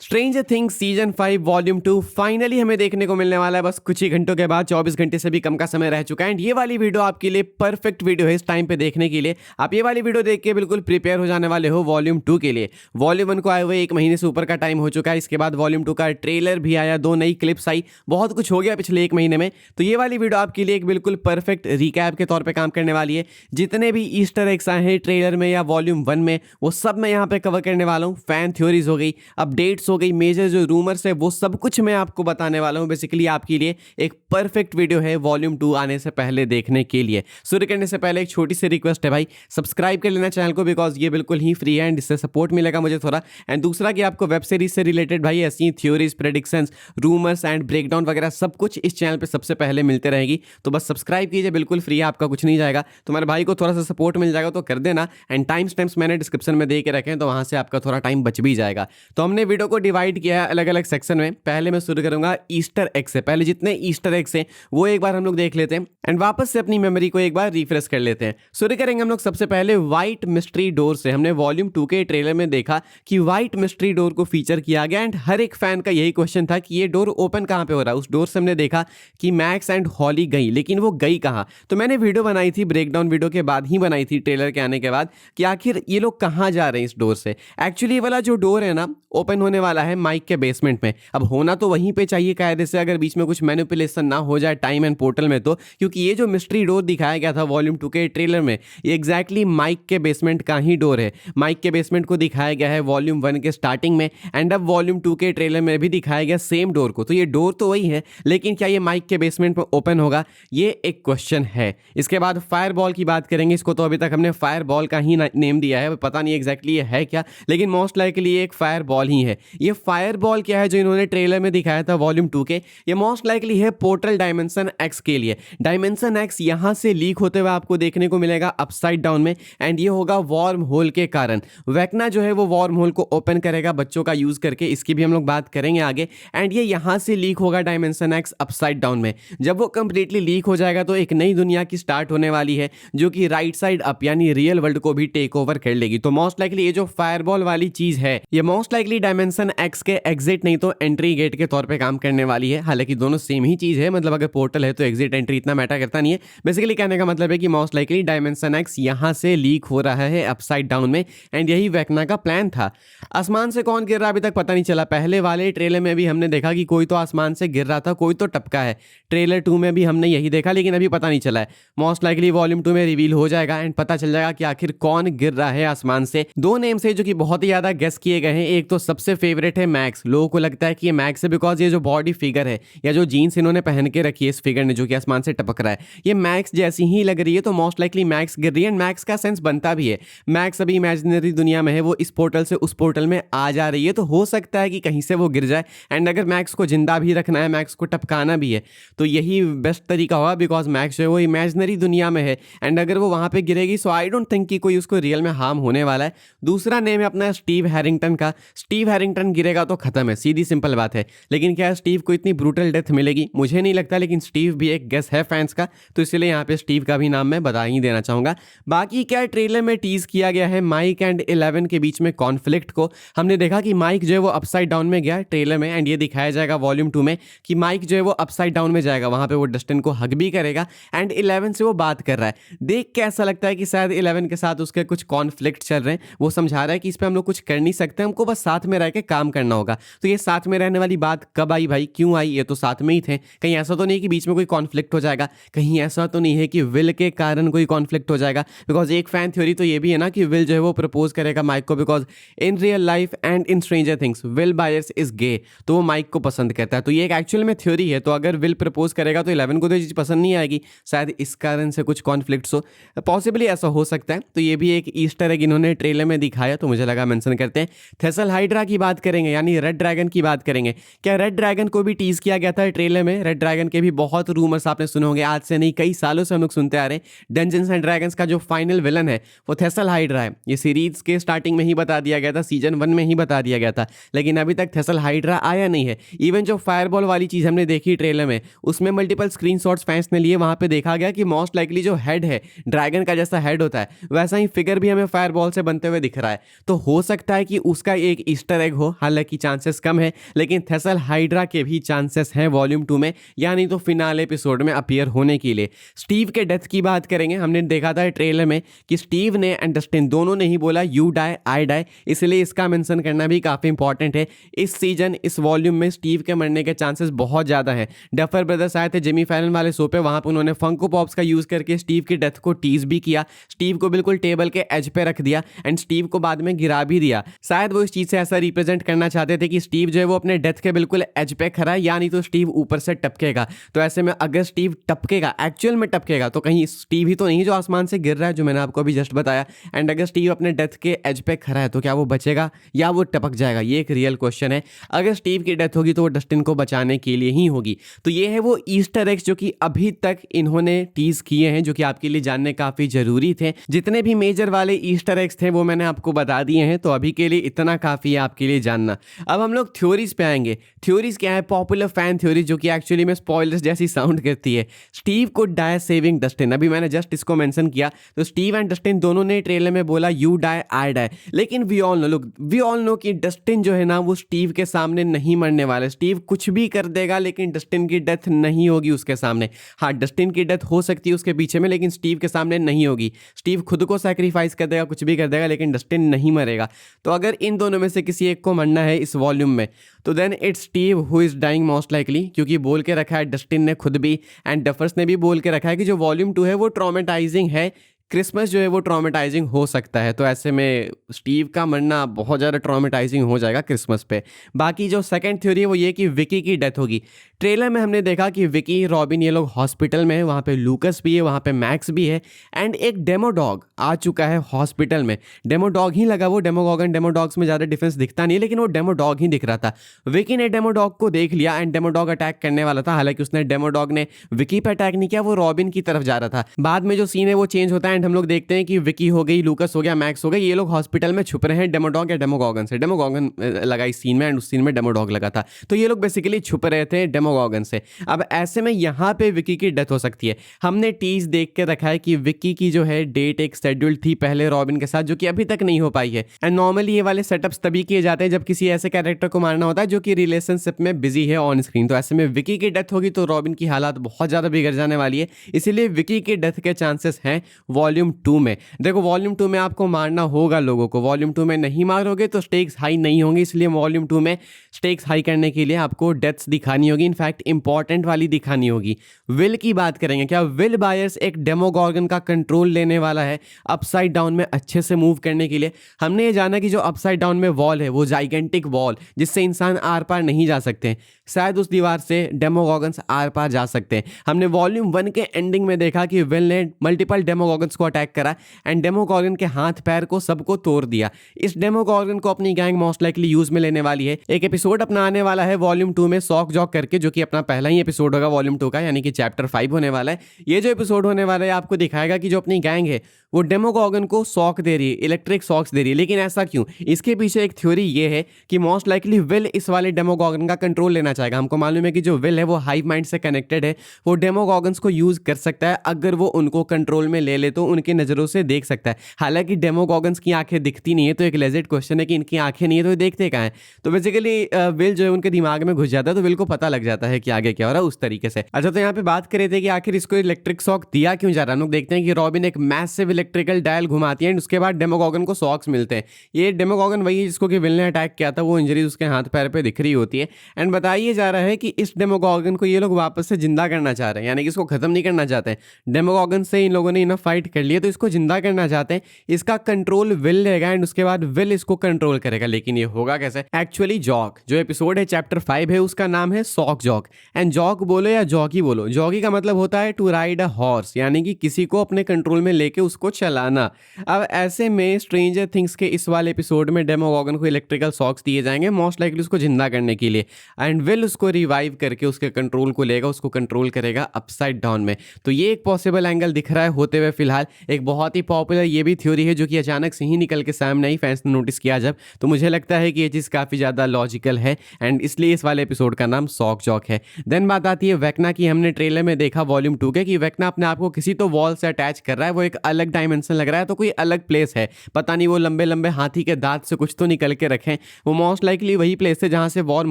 Stranger things season 5 volume 2 finally हमें देखने को मिलने वाला है। बस कुछ ही घंटों के बाद, 24 घंटे से भी कम का समय रह चुका है। एंड ये वाली वीडियो आपके लिए परफेक्ट वीडियो है इस टाइम पे देखने के लिए। आप ये वाली वीडियो देख के बिल्कुल प्रिपेयर हो जाने वाले हो वॉल्यूम 2 के लिए। वॉल्यूम 1 को आए हुए 1 महीने से ऊपर का टाइम हो चुका है। इसके बाद वॉल्यूम 2 का ट्रेलर भी आया, 2 नई क्लिप्स आई, बहुत कुछ हो गया पिछले 1 महीने में। तो ये वाली वीडियो आपके लिए एक बिल्कुल परफेक्ट रिकैप के तौर पर काम करने वाली है। जितने भी ईस्टर एग्स आए हैं ट्रेलर में या वॉल्यूम 1 में, वो सब मैं यहाँ पे कवर करने वाला हूँ। फैन थ्योरीज हो गई, अपडेट्स हो गई, मेजर जो रूमर्स है वो सब कुछ मैं आपको बताने वाला हूं। बेसिकली आपके लिए एक परफेक्ट वीडियो है वॉल्यूम 2 आने से पहले देखने के लिए। शुरू करने से पहले एक छोटी सी रिक्वेस्ट है भाई, सब्सक्राइब कर लेना चैनल को, बिकॉज ये बिल्कुल ही फ्री है एंड इससे सपोर्ट मिलेगा मुझे थोड़ा। एंड दूसरा कि आपको वेब सीरीज से रिलेटेड भाई ऐसी theories, predictions, rumours and breakdown वगैरह सब कुछ इस चैनल पर सबसे पहले मिलते रहेगी। तो बस सब्सक्राइब कीजिए, बिल्कुल फ्री है, आपका कुछ नहीं जाएगा। तुम्हारे भाई को थोड़ा सा सपोर्ट मिल जाएगा तो कर देना। एंड टाइम स्टैम्प्स मैंने डिस्क्रिप्शन में दे के रखे हैं, तो वहां से आपका थोड़ा टाइम बच भी जाएगा। तो हमने वीडियो को डिवाइड किया है अलग अलग सेक्शन में। पहले मैं शुरू करूंगा ईस्टर एग से। पहले जितने ईस्टर एग्स हैं वो एक बार हम लोग देख लेते हैं एंड वापस से अपनी मेमोरी को एक बार रिफ्रेश कर लेते हैं। शुरू करेंगे हम लोग सबसे पहले व्हाइट मिस्ट्री डोर से। हमने वॉल्यूम 2 के ट्रेलर में देखा कि व्हाइट मिस्ट्री डोर को फीचर किया गया एंड हर एक फैन का यही क्वेश्चन था कि ये डोर ओपन कहां पे हो रहा है। उस डोर से हमने देखा कि मैक्स एंड हॉली गई, लेकिन वो गई कहां। तो मैंने वीडियो बनाई थी, ब्रेकडाउन वीडियो के बाद ही बनाई थी, ट्रेलर के आने के बाद, कि आखिर ये लोग कहां जा रहे हैं इस डोर से। एक्चुअली ये वाला जो डोर है ना, ओपन होने वाला है माइक के बेसमेंट में। अब होना तो वहीं पे चाहिए कायदे से, अगर बीच में कुछ मैनिपुलेशन ना हो जाए टाइम एंड पोर्टल में तो, क्योंकि ये जो मिस्ट्री डोर दिखाया गया था वॉल्यूम 2 के ट्रेलर में, ये एग्जैक्टली माइक के बेसमेंट का ही डोर है। माइक के बेसमेंट को दिखाया गया है वॉल्यूम 1 के स्टार्टिंग में एंड अब वॉल्यूम 2 के ट्रेलर में भी दिखाया गया सेम डोर को। तो ये डोर तो वही है, लेकिन क्या ये माइक के बेसमेंट में ओपन होगा, ये एक क्वेश्चन है। इसके बाद फायर बॉल की बात करेंगे। इसको तो अभी तक हमने फायर बॉल का ही नेम दिया है, पता नहीं एग्जैक्टली ये है क्या, लेकिन मोस्ट लाइकली ये एक फायर बॉल ही है। ये फायर बॉल क्या है जो इन्होंने ट्रेलर में दिखाया था वॉल्यूम 2 के, ये मोस्ट लाइकली है पोर्टल डायमेंशन एक्स के लिए। डायमेंशन एक्स यहां से लीक होते हुए आपको देखने को मिलेगा अपसाइड डाउन में एंड ये होगा वार्म होल के कारण। वेकना जो है वो वार्म होल को ओपन करेगा बच्चों का यूज करके, इसकी भी हम लोग बात करेंगे आगे। एंड ये यहां से लीक होगा डायमेंशन एक्स अपसाइड डाउन में। जब वो कंप्लीटली लीक हो जाएगा तो एक नई दुनिया की स्टार्ट होने वाली है, जो कि राइट साइड अप यानी रियल वर्ल्ड को भी टेक ओवर कर लेगी। तो मोस्ट लाइकली ये जो फायरबॉल वाली चीज है, ये मोस्ट लाइकली डायमेंशन एक्स के एग्जिट नहीं तो एंट्री गेट के तौर पे काम करने वाली है। हालांकि दोनों सेम ही चीज है, मतलब अगर पोर्टल है तो एग्जिट एंट्री इतना मैटर करता नहीं है। बेसिकली कहने का मतलब है कि मोस्ट लाइकली डायमेंशन एक्स यहां से लीक हो रहा है अपसाइड डाउन में एंड यही वेकना का प्लान था। आसमान से कौन गिर रहा अभी तक पता नहीं चला। पहले वाले ट्रेलर में भी हमने देखा कि कोई तो आसमान से गिर रहा था, कोई तो टपका है। ट्रेलर 2 में भी हमने यही देखा, लेकिन अभी पता नहीं चला है। मोस्ट लाइकली वॉल्यूम 2 में रिवील हो जाएगा एंड पता चल जाएगा कि आखिर कौन गिर रहा है आसमान से। 2 नेम से जो कि बहुत ही ज्यादा गेस किए गए हैं। एक तो सबसे फेवरेट है मैक्स। लोगों को लगता है कि ये मैक्स है बिकॉज ये जो बॉडी फिगर है या जो जीन्स इन्होंने पहन के रखी है इस फिगर ने, जो कि आसमान से टपक रहा है, ये मैक्स जैसी ही लग रही है। तो मोस्ट लाइकली मैक्स गिर रही है एंड मैक्स का सेंस बनता भी है। मैक्स अभी इमेजिनरी दुनिया में है, वो इस पोर्टल से उस पोर्टल में आ जा रही है, तो हो सकता है कि कहीं से वो गिर जाए। एंड अगर मैक्स को जिंदा भी रखना है, मैक्स को टपकाना भी है, तो यही बेस्ट तरीका होगा, बिकॉज मैक्स जो है वो इमेजिनरी दुनिया में है एंड अगर वो वहां पे गिरेगी सो आई डोंट थिंक कि कोई उसको रियल में हार्म होने वाला है। दूसरा नेम है अपना स्टीव हैरिंगटन का। स्टीव हैरिंगटन गिरेगा तो खत्म है, सीधी सिंपल बात है। लेकिन क्या स्टीव को इतनी ब्रूटल डेथ मिलेगी, मुझे नहीं लगता, लेकिन स्टीव भी एक गेस है फैंस का, तो इसलिए यहाँ पे स्टीव का भी नाम मैं बता ही देना चाहूंगा। बाकी क्या ट्रेलर में टीज किया गया है माइक एंड 11 के बीच में कॉन्फ्लिक्ट को। हमने देखा कि माइक जो है वो अपसाइड डाउन में गया ट्रेलर में एंड ये दिखाया जाएगा वॉल्यूम 2 में कि माइक जो है वो अपसाइड डाउन में जाएगा, वहां पे वो डस्टिन को हग भी करेगा एंड 11 से वो बात कर रहा है। देख के ऐसा लगता है कि शायद 11 के साथ उसके कुछ कॉन्फ्लिक्ट चल रहे हैं। वो समझा रहा है कि इस पे हम लोग कुछ कर नहीं सकते, हमको बस साथ में रह के काम करना होगा। तो ये साथ में रहने वाली बात कब आई भाई, क्यों आई? ये तो साथ में ही थे। कहीं ऐसा तो नहीं कि बीच में कोई कॉन्फ्लिक्ट हो जाएगा, कहीं ऐसा तो नहीं है कि विल के कारण कोई कॉन्फ्लिक्ट हो जाएगा। बिकॉज एक फैन थ्योरी तो ये भी है ना कि विल जो है वो प्रपोज करेगा माइक को, because in real life and in Stranger Things Will Byers is gay, तो वो माइक को पसंद करता है। तो ये एक एक्चुअल में थ्योरी है। तो अगर विल प्रपोज करेगा तो 11 को तो ये चीज पसंद नहीं आएगी, शायद इस कारण से कुछ कॉन्फ्लिक्ट्स हो, पॉसिबली ऐसा हो सकता है। तो ये भी एक ईस्टर एग इन्होंने ट्रेलर में दिखाया, तो मुझे लगा मेंशन करते हैं। थेसल हाइड्रा की बात करेंगे, यानी रेड ड्रैगन की बात करेंगे। क्या रेड ड्रैगन को भी टीज किया गया था ट्रेलर में? रेड ड्रैगन के भी बहुत रूमर्स आपने सुने होंगे, आज से नहीं कई सालों से हम लोग सुनते आ रहे हैं। डंजन्स एंड ड्रैगन्स का जो फाइनल विलन है वो थेसल हाइड्रा है। ये सीरीज के स्टार्टिंग में ही बता दिया गया था, सीजन 1 में ही बता दिया गया था, लेकिन अभी तक थेसल हाइड्रा आया नहीं है। इवन जो फायरबॉल वाली चीज हमने देखी ट्रेलर में, उसमें मल्टीपल स्क्रीनशॉट्स फैंस ने लिए, वहां पे देखा गया कि मोस्ट लाइकली जो हेड है ड्रैगन का जैसा हेड होता है, वैसा ही फिगर भी हमें फायरबॉल से बनते हुए दिख रहा है। तो हो सकता है कि उसका एक ईस्टर एग हो हालांकि चांसेस कम है, लेकिन थेसल हाइड्रा के भी चांसेस हैं वॉल्यूम 2 में, यानी तो फिनाले एपिसोड में अपीयर होने के लिए। स्टीव के डेथ की बात करेंगे, हमने देखा था ट्रेलर में कि स्टीव ने एंड डस्टिन दोनों ने ही बोला यू डाई आई डाई, इसलिए इसका मेंशन करना भी काफ़ी इंपॉर्टेंट है। इस सीजन इस वॉल्यूम में स्टीव के मरने के चांसेस बहुत ज़्यादा हैं। डफर ब्रदर्स आए थे जिमी फैलन वाले शो पे, वहाँ पर उन्होंने फंको पॉप्स का यूज़ करके स्टीव की डेथ को टीज भी किया, स्टीव को बिल्कुल टेबल के एज पे रख दिया एंड स्टीव को बाद में गिरा भी दिया। शायद वो इस चीज़ से ऐसा रिप्रेजेंट करना चाहते थे कि स्टीव जो है वो अपने डेथ के बिल्कुल एज पे खड़ा है, यानी तो स्टीव ऊपर से टपकेगा। तो ऐसे में अगर स्टीव टपकेगा, एक्चुअल में टपकेगा, तो कहीं स्टीव ही तो नहीं जो आसमान से गिर रहा है, जो मैंने आपको अभी जस्ट बताया। एंड अगर स्टीव अपने डेथ के एज पे खड़ा है तो क्या वो बचेगा या वो टपक जाएगा, ये एक रियल क्वेश्चन है। अगर स्टीव की डेथ होगी तो वो डस्टिन को बचाने के लिए ही होगी। तो ये है वो ईस्टर एग्स जो कि अभी तक इन्होंने टीज किए हैं, जो कि आपके लिए जानने काफी जरूरी थे। जितने भी मेजर वाले ईस्टर एग्स थे वो मैंने आपको बता दिए हैं, तो अभी के लिए इतना काफी है आपके लिए जानना। अब हम लोग थ्योरीज पे आएंगे। थ्योरीज क्या है? पॉपुलर फैन थ्योरी, जो कि एक्चुअली में स्पॉयलर्स जैसी साउंड करती है। स्टीव को डाई सेविंग डस्टिन, अभी मैंने जस्ट इसको मेंशन किया, तो स्टीव एंड डस्टिन दोनों ने ट्रेलर में बोला यू डाई आई डाई, लेकिन वी ऑल नो कि डस्टिन जो है ना वो स्टीव के सामने नहीं मरने वाला। स्टीव कुछ भी कर देगा लेकिन डस्टिन की डेथ नहीं होगी उसके सामने। हाँ, डस्टिन की डेथ हो सकती है उसके पीछे में, लेकिन स्टीव के सामने नहीं होगी। स्टीव खुद को सैक्रिफाइस कर देगा, कुछ भी कर देगा, लेकिन डस्टिन नहीं मरेगा। तो अगर इन दोनों में से किसी एक को मरना है इस वॉल्यूम में, तो then it's Steve who is dying most likely, क्योंकि बोल के रखा है डस्टिन ने खुद भी एंड डफर्स ने भी बोल के रखा है कि जो वॉल्यूम 2 है वो ट्रॉमेटाइजिंग है, क्रिसमस जो है वो ट्रॉमेटाइजिंग हो सकता है। तो ऐसे में स्टीव का मरना बहुत ज़्यादा ट्रॉमेटाइजिंग हो जाएगा क्रिसमस पे। बाकी जो सेकंड थ्योरी है वो ये कि विकी की डेथ होगी। ट्रेलर में हमने देखा कि विकी, रॉबिन, ये लोग हॉस्पिटल में है, वहाँ पे लूकस भी है, वहाँ पे मैक्स भी है एंड एक डेमो डॉग आ चुका है हॉस्पिटल में। डेमो डॉग ही लगा, वो डेमोगॉगन डेमो डॉग्स में ज़्यादा डिफरेंस दिखता नहीं है, लेकिन वो डेमो डॉग ही दिख रहा था। विकी ने डेमो डॉग को देख लिया एंड डेमो डॉग अटैक करने वाला था। हालांकि उसने डेमो डॉग ने विकी पे अटैक नहीं किया, वो रॉबिन की तरफ जा रहा था। बाद में जो सीन है वो चेंज होता है एंड हम लोग देखते हैं कि विकी हो गई, लूकस हो गया, मैक्स हो गया, ये लोग हॉस्पिटल में छुप रहे हैं डेमो डॉग या डेमोगॉगन से। डेमोगॉगन लगा इस सीन में एंड उस सीन में डेमो डॉग लगा था, तो ये लोग बेसिकली छुप रहे थे डेमोगॉगन से। अब ऐसे में यहाँ पे विकी की डेथ हो सकती है। हमने टीज देख के रखा है कि विकी की जो है डेट एक शेड्यूल थी पहले रॉबिन के साथ, जो कि अभी तक नहीं हो पाई है। एंड नॉर्मली ये वाले सेटअप्स तभी किए जाते हैं जब किसी ऐसे कैरेक्टर को मारना होता है जो कि रिलेशनशिप में बिजी है ऑन स्क्रीन। तो ऐसे में विकी की डेथ होगी तो रॉबिन की हालात बहुत ज़्यादा बिगड़ जाने वाली है, इसीलिए विकी की डेथ के चांसेस हैं वॉल्यूम 2 में। देखो वॉल्यूम 2 में आपको मारना होगा लोगों को, वॉल्यूम 2 में नहीं मारोगे तो स्टेक्स हाई नहीं होंगे, इसलिए वॉल्यूम 2 में स्टेक्स हाई करने के लिए आपको डेथ्स दिखानी होगी, इनफैक्ट इंपॉर्टेंट वाली दिखानी होगी। विल की बात करेंगे, क्या विल बायर्स एक डेमोगॉर्गन का कंट्रोल लेने वाला है अपसाइड डाउन में अच्छे से मूव करने के लिए? हमने ये जाना कि जो अपसाइड डाउन में वॉल है वो जाइगेंटिक वॉल जिससे इंसान आर पार नहीं जा सकते, शायद उस दीवार से डेमोगॉर्गन्स आर पार जा सकते हैं। हमने वॉल्यूम 1 के एंडिंग में देखा कि विल ने मल्टीपल डेमोगॉर्गन्स को अटैक करा एंड डेमोगॉर्गन के हाथ पैर को सबको तोड़ दिया। इस डेमोगॉर्गन को अपनी गैंग मोस्ट लाइकली यूज में लेने वाली है। एक एपिसोड अपना आने वाला है वॉल्यूम 2 में सॉक जॉक करके, जो कि अपना पहला ही एपिसोड होगा वॉल्यूम 2 का, यानी कि चैप्टर 5 होने वाला है। ये जो एपिसोड होने वाला है आपको दिखाएगा कि जो अपनी गैंग है वो डेमोगॉर्गन को सॉक दे रही है, इलेक्ट्रिक सॉक्स दे रही है। लेकिन ऐसा क्यों? इसके पीछे एक थ्योरी ये है कि मोस्ट लाइकली विल इस वाले डेमोगॉर्गन का कंट्रोल लेना चाहेगा। हमको मालूम है कि जो विल है वो हाइव माइंड से कनेक्टेड है, वो डेमोगॉर्गन्स को यूज कर सकता है। अगर वो उनको कंट्रोल में ले ले तो उनकी नजरों से देख सकता है। हालांकि डेमोगॉर्गन्स की आंखें दिखती नहीं है, तो एक लेजिट क्वेश्चन है कि इनकी आंखें नहीं है तो ये देखते कहाँ हैं? तो बेसिकली विल जो है उनके दिमाग में घुस जाता है, तो विल को पता लग जाता है कि आगे क्या हो रहा है उस तरीके से। अच्छा, तो यहाँ पे बात कर रहे थे कि आखिर इसको इलेक्ट्रिक सॉक दिया क्यों जा रहा है। हम लोग देखते हैं कि रॉबिन एक मैसिव इलेक्ट्रिकल डायल घुमाती है एंड उसके बाद डेमोगॉर्गन को सॉक्स मिलते हैं। ये डेमोगॉर्गन वही है जिसको कि विल ने अटैक किया था, वो इंजरीज उसके हाथ पैर पे दिख रही होती है एंड बताइए जा रहा है कि इस डेमोगॉर्गन को ये लोग वापस से जिंदा करना चाह रहे हैं, यानी कि इसको खत्म नहीं करना चाहते हैं। डेमोगॉर्गन से इन लोगों ने इनफ फाइट कर लिया तो इसको जिंदा करना चाहते हैं। इसका कंट्रोल विल लेगा एंड उसके बाद विल इसको कंट्रोल करेगा। लेकिन ये होगा कैसे? एक्चुअली जॉक जो एपिसोड है चैप्टर 5 है उसका नाम है सॉक जॉक। एंड जॉक बोलो या जॉकी बोलो, जॉकी का मतलब होता है टू राइड अ हॉर्स, यानी कि किसी को अपने कंट्रोल में लेके उसको चलाना। अब ऐसे में स्ट्रेंजर थिंग्स के इस वाले एपिसोड में डेमोगॉर्गन को इलेक्ट्रिकल सॉक्स दिए जाएंगे मोस्ट लाइकली उसको जिंदा करने के लिए एंड विल उसको रिवाइव करके उसके कंट्रोल को लेगा, उसको कंट्रोल करेगा अपसाइड डाउन में। तो ये एक पॉसिबल एंगल दिख रहा है होते हुए फिलहाल फिलहाल एक बहुत ही पॉपुलर ये भी थ्योरी है जो कि अचानक से ही निकल के सामने आई, फैंस ने नोटिस किया जब, तो मुझे लगता है कि ये चीज़ काफ़ी ज़्यादा लॉजिकल है एंड इसलिए इस वाले एपिसोड का नाम सॉक जॉक है। देन बात आती है वेक्ना की। हमने ट्रेलर में देखा वॉल्यूम 2 के कि वेक्ना अपने आप को किसी तो वॉल से अटैच कर रहा है, वो एक अलग डायमेंशन लग रहा है, तो कोई अलग प्लेस है, पता नहीं वो लंबे लंबे हाथी के दांत से कुछ तो निकल के रखें, वो मोस्ट लाइकली वही प्लेस है जहाँ से वॉर्म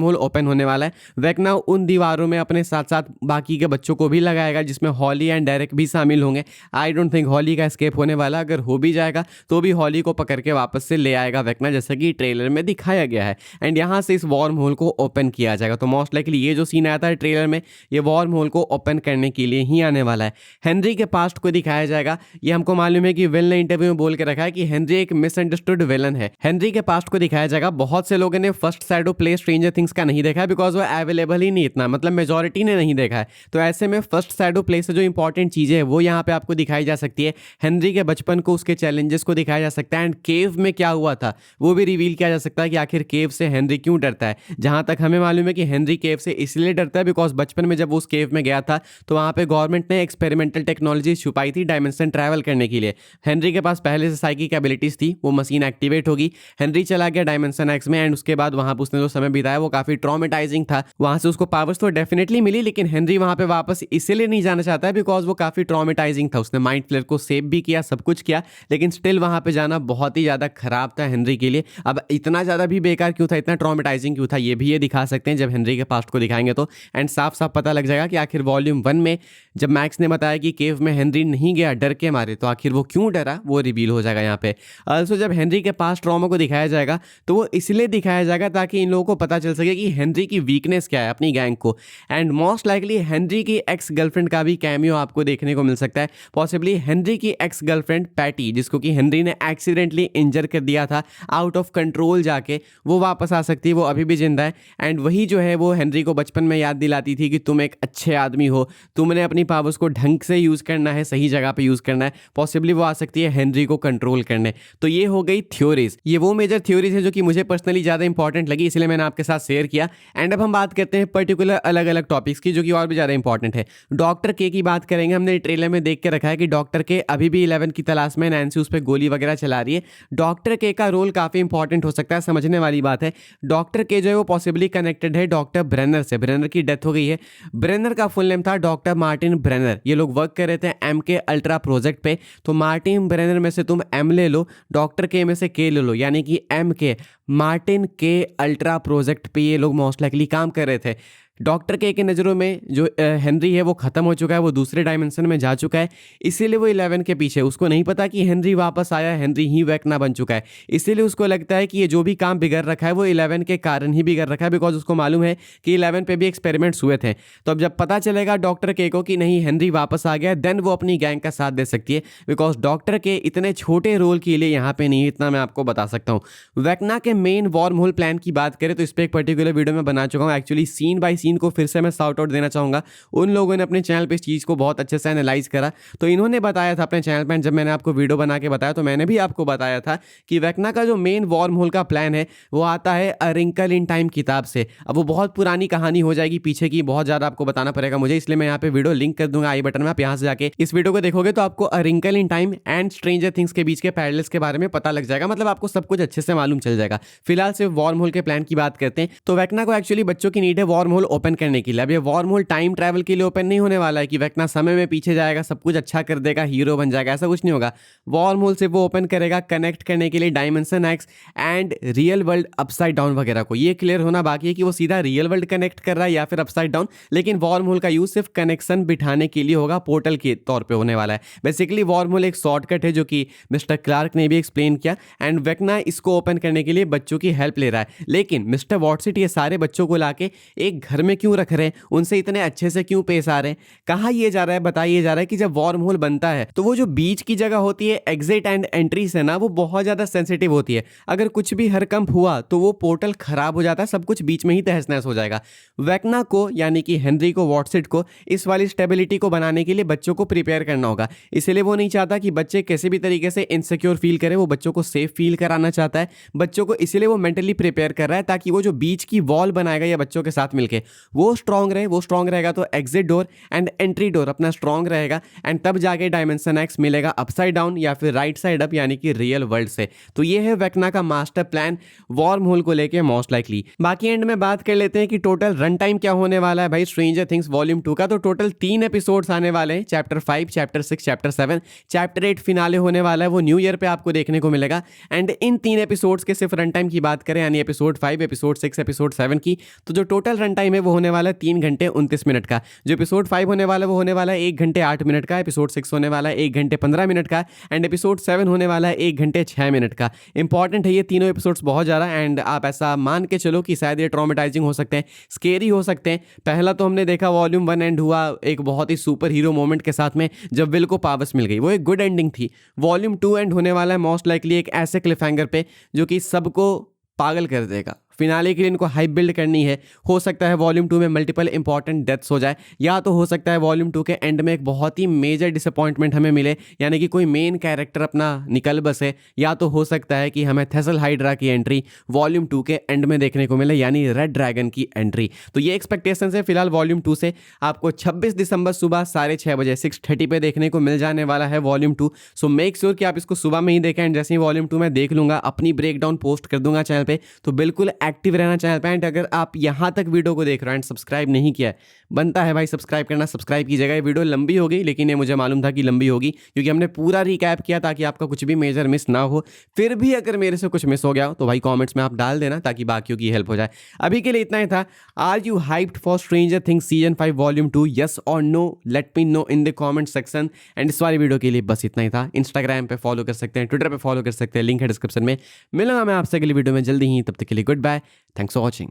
होल ओपन होने वाला है। वेक्ना उन दीवारों में अपने साथ साथ बाकी के बच्चों को भी लगाएगा जिसमें हॉली एंड डेरेक भी शामिल होंगे। आई डोंट थिंक हॉली का एस्केप होने वाला, अगर हो भी जाएगा तो भी हॉली को पकड़ के वापस से ले आएगा वेक्ना, जैसा कि ट्रेलर में दिखाया गया है, एंड यहाँ से इस वॉर्म होल को ओपन किया जाएगा। तो मोस्ट लाइकली ये जो सीन आया था ट्रेलर में, ये वॉर्म होल को ओपन करने के लिए ही आने वाला है। हेनरी के पास्ट को दिखाया जाएगा। ये हमको मालूम है कि विल ने इंटरव्यू में बोल के रखा है कि हेनरी एक मिसअंडरस्टूड विलन है। हेनरी के पास्ट को दिखाया जाएगा। बहुत से लोगों ने first shadow play stranger things का नहीं देखा है बिकॉज वो अवेलेबल ही नहीं इतना, मतलब मेजॉरिटी ने नहीं देखा है। तो ऐसे में फर्स्ट शैडो प्ले से जो इंपॉर्टेंट चीजें हैं वो यहाँ पे आपको दिखाई जा सकती है। हेनरी के बचपन को, उसके चैलेंजेस को दिखाया जा सकता है एंड केव में क्या हुआ था वो भी रिवील किया जा सकता है कि आखिर केव से हेनरी क्यों डरता है। जहां तक हमें मालूम है कि हेनरी केव से इसलिए डरता है बिकॉज बचपन में जब वो उस केव में गया था तो वहां पे गवर्नमेंट ने एक्सपेरिमेंटल टेक्नोलॉजी छुपाई थी डायमेंशन ट्रैवल करने के लिए। हेनरी के पास पहले से साइकिक एबिलिटीज थी, वो मशीन एक्टिवेट होगी। हेनरी चला गया डायमेंशन एक्स में एंड उसके बाद वहां पर उसने जो समय बिताया वो काफी ट्रॉमेटाइजिंग था। वहां से उसको पावर्स तो डेफिनेटली मिली, लेकिन हेनरी वहां पे वापस इसलिए नहीं जाना चाहता है बिकॉज वो काफी ट्रॉमेटाइजिंग था। उसने माइंड फ्लेयर को सेव भी किया, सब कुछ किया, लेकिन स्टिल वहां पे जाना बहुत ही ज्यादा खराब था हेनरी के लिए। अब इतना ज्यादा भी बेकार क्यों था, इतना ट्रॉमेटाइजिंग क्यों था, ये भी ये दिखा सकते हैं जब हेनरी के पास्ट को दिखाएंगे तो, एंड साफ साफ पता लग जाएगा कि आखिर वॉल्यूम 1 में जब मैक्स ने बताया कि केव में हेनरी नहीं गया डर के मारे, तो आखिर वो क्यों डरा वो रिवील हो जाएगा यहाँ पे। ऑल्सो जब हेनरी के पास ट्रॉमा को दिखाया जाएगा तो वो इसलिए दिखाया जाएगा ताकि इन लोगों को पता चल सके कि हेनरी की वीकनेस क्या है अपनी गैंग को, एंड मोस्ट लाइकली हेनरी की एक्स गर्लफ्रेंड का भी कैमियो आपको देखने को मिल सकता है। पॉसिबली हेनरी की एक्स गर्लफ्रेंड पैटी, जिसको कि हेनरी ने एक्सीडेंटली इंजर कर दिया था आउट ऑफ कंट्रोल जाके, वो वापस आ सकती है, वो अभी भी जिंदा है एंड वही जो है वो हेनरी को बचपन में याद दिलाती थी कि तुम एक अच्छे आदमी हो, तुमने अपनी पावर्स को ढंग से यूज करना है, सही जगह पे यूज करना है। पॉसिबली वो आ सकती है हेनरी को कंट्रोल करने। तो ये हो गई थ्योरीज, ये वो मेजर थ्योरीज है जो कि मुझे पर्सनली ज्यादा इंपॉर्टेंट लगी, इसलिए मैंने आपके साथ शेयर किया। एंड अब हम बात करते हैं पर्टिकुलर अलग अलग टॉपिक्स की जो कि और भी ज्यादा इंपॉर्टेंट है। डॉक्टर के की बात करेंगे। हमने ट्रेलर में देख के रखा है कि डॉक्टर के अभी भी 11 की तलाश में, नैन्सी उस पर गोली वगैरह चला रही है। डॉक्टर के का रोल काफी इंपॉर्टेंट हो सकता है, समझने वाली बात है। डॉक्टर के जो है वो पॉसिबली कनेक्टेड है डॉक्टर ब्रेनर से। ब्रेनर की डेथ हो गई है। ब्रेनर का फुल नेम था डॉक्टर मार्टिन ब्रेनर। ये लोग वर्क कर रहे थे एम के अल्ट्रा प्रोजेक्ट पे। तो मार्टिन ब्रेनर में से तुम एम ले लो, डॉक्टर के में से के ले लो, यानी कि एम के, मार्टिन के अल्ट्रा प्रोजेक्ट पे ये लोग मोस्ट लाइकली काम कर रहे थे। डॉक्टर के नज़रों में जो हेनरी है वो ख़त्म हो चुका है, वो दूसरे डायमेंशन में जा चुका है, इसीलिए वो 11 के पीछे। उसको नहीं पता कि हेनरी वापस आया, हेनरी ही वेक्ना बन चुका है, इसीलिए उसको लगता है कि ये जो भी काम बिगड़ रखा है वो 11 के कारण ही बिगड़ रखा है, बिकॉज उसको मालूम है कि 11 पे भी एक्सपेरिमेंट्स हुए थे। तो अब जब पता चलेगा डॉक्टर के को कि नहीं हेनरी वापस आ गया, देन वो अपनी गैंग का साथ दे सकती है, बिकॉज डॉक्टर के इतने छोटे रोल के लिए यहाँ पे नहीं, इतना मैं आपको बता सकता हूँ। वेक्ना के मेन वॉर्म होल प्लान की बात करें तो इस पर एक पर्टिकुलर वीडियो में बना चुका हूँ। एक्चुअली सीन बाय सीन को फिर से मैं शाउट आउट देना चाहूँगा। उन लोगों ने अपने चैनल पे इस चीज़ को बहुत अच्छे से एनालाइज करा। तो इन्होंने बताया था अपने चैनल पर, जब मैंने आपको वीडियो बना के बताया तो मैंने भी आपको बताया था कि वेक्ना का जो मेन वॉर्म होल का प्लान है वो आता है अ रिंकल इन टाइम किताब से। अब वो बहुत पुरानी कहानी हो जाएगी पीछे की, बहुत ज़्यादा आपको बताना पड़ेगा मुझे, इसलिए मैं यहाँ पे वीडियो लिंक कर दूंगा आई बटन में। आप यहाँ से जाके इस वीडियो को देखोगे तो आपको a wrinkle in time and stranger things के बीच के पैरेलल्स के बारे में पता लग जाएगा, मतलब आपको सब कुछ अच्छे से मालूम चल जाएगा। फिलहाल सिर्फ वॉर्म होल के प्लान की बात करते हैं। तो वेक्ना को एक्चुअली बच्चों की नीड है वॉर्म होल ओपन करने के लिए। अब ये वॉर्म होल टाइम ट्रैवल के लिए ओपन नहीं होने वाला है कि वेक्ना समय में पीछे जाएगा, सब कुछ अच्छा कर देगा, हीरो बन जाएगा, ऐसा कुछ नहीं होगा। वॉर्म होल से वो ओपन करेगा कनेक्ट करने के लिए dimension x and real world upside down वगैरह को। ये क्लियर होना बाकी है कि वो सीधा रियल वर्ल्ड कनेक्ट कर रहा है या फिर अपसाइड डाउन, लेकिन वॉर्म होल का यूज सिर्फ कनेक्शन बिठाने के लिए होगा, पोर्टल के तौर पे होने वाला है। बेसिकली वॉर्म होल एक शॉर्टकट है जो कि मिस्टर क्लार्क ने भी एक्सप्लेन किया, एंड वेक्ना इसको ओपन करने के लिए बच्चों की हेल्प ले रहा है। लेकिन मिस्टर वॉटसिट ये सारे बच्चों को लाके एक घर में क्यों रख रहे हैं, उनसे इतने अच्छे से क्यों पेश आ रहे हैं? कहा यह जा रहा है, बताइए जा रहा है कि जब वॉर्म होल बनता है तो वो जो बीच की जगह होती है एग्जिट एंड एंट्री से ना, वो बहुत ज्यादा सेंसिटिव होती है। अगर कुछ भी हरकंप हुआ तो वो पोर्टल खराब हो जाता है, सब कुछ बीच में ही तहस नहस हो जाएगा। वेक्ना को यानी कि हेनरी को, वॉटसिट को इस वाली स्टेबिलिटी को बनाने के लिए बच्चों को प्रिपेयर करना होगा। इसलिए वो नहीं चाहता कि बच्चे किसी भी तरीके से इनसिक्योर फील करें, वो बच्चों को सेफ फील कराना चाहता है बच्चों को, इसीलिए वो मेंटली प्रिपेयर कर रहा है ताकि वो जो बीच की वॉल बनाएगा या बच्चों के साथ मिलकर वो स्ट्रांग रहे, वो स्ट्रांग रहेगा तो exit door and entry door अपना स्ट्रांग रहेगा एंड तब जाके डायमेंशन एक्स मिलेगा अपसाइड डाउन या फिर राइट साइड अप यानी कि रियल वर्ल्ड से। तो ये है वेक्ना का मास्टर प्लान वॉर्म होल को लेके मोस्ट लाइकली। बाकी एंड में बात कर लेते हैं कि टोटल रन टाइम क्या होने वाला है भाई स्ट्रेंजर थिंग्स वॉल्यूम 2 का। तो टोटल 3 एपिसोड्स आने वाले हैं, chapter 5, chapter 6, chapter 7, chapter 8 finale होने वाला है, वो न्यू ईयर पे आपको देखने को मिलेगा। एंड इन 3 एपिसोड्स के सिर्फ रन टाइम की बात करें यानी एपिसोड 5, एपिसोड 6, एपिसोड 7 की, तो जो टोटल रन टाइम है वो होने वाला है 3 घंटे 29 मिनट का। जो एपिसोड 5 होने वाला है वो होने वाला है 1 घंटे 8 मिनट का, एपिसोड 6 होने वाला है 1 घंटे 15 मिनट का एंड एपिसोड 7 होने वाला है 1 घंटे 6 मिनट का। इंपॉर्टेंट है ये तीनों एपिसोड्स बहुत ज़्यादा एंड आप ऐसा मान के चलो कि शायद ये ट्रॉमेटाइजिंग हो सकते हैं, स्केरी हो सकते हैं। पहला तो हमने देखा वॉल्यूम 1 एंड हुआ एक बहुत ही सुपर हीरो मोमेंट के साथ में जब विल को पावर्स मिल गई, वो एक गुड एंडिंग थी। वॉल्यूम 2 एंड होने वाला है मोस्ट लाइकली एक ऐसे क्लिफहैंगर पे जो कि सबको पागल कर देगा। फिनाले के लिए इनको हाइप बिल्ड करनी है। हो सकता है वॉल्यूम 2 में मल्टीपल इंपॉर्टेंट डेथ्स हो जाए, या तो हो सकता है वॉल्यूम 2 के एंड में एक बहुत ही मेजर डिसअपॉइंटमेंट हमें मिले यानी कि कोई मेन कैरेक्टर अपना निकल बसे, या तो हो सकता है कि हमें थेसल हाइड्रा की एंट्री वॉल्यूम 2 के एंड में देखने को मिले यानी रेड ड्रैगन की एंट्री। तो ये एक्सपेक्टेशन है फिलहाल वॉल्यूम 2 से। आपको 26 दिसंबर सुबह 6:30 बजे 6:30 पे देखने को मिल जाने वाला है वॉल्यूम 2। सो मेक श्योर कि आप इसको सुबह में ही देखें एंड जैसे ही वॉल्यूम 2 मैं देख लूंगा अपनी ब्रेकडाउन पोस्ट कर दूंगा चैनल पे, तो बिल्कुल एक्टिव रहना चैनल। एंड अगर आप यहां तक वीडियो को देख रहे हो एंड सब्सक्राइब नहीं किया है, बनता है भाई सब्सक्राइब करना, सब्सक्राइब कीजिएगा। ये वीडियो लंबी होगी लेकिन ये मुझे मालूम था कि लंबी होगी क्योंकि हमने पूरा रिकैप किया ताकि आपका कुछ भी मेजर मिस ना हो। फिर भी अगर मेरे से कुछ मिस हो गया हो तो भाई कमेंट्स में आप डाल देना ताकि बाकियों की हेल्प हो जाए। अभी के लिए इतना ही था। Are you hyped for stranger things season 5 volume 2? Yes और no, let me know in the comment section. And इस वाली वीडियो के लिए बस इतना ही था। इंस्टाग्राम पे फॉलो कर सकते हैं, ट्विटर पे फॉलो कर सकते हैं, लिंक है डिस्क्रिप्शन में। मिलूंगा मैं आपसे अगली वीडियो में जल्दी ही, तब तक के लिए good bye, thanks for watching.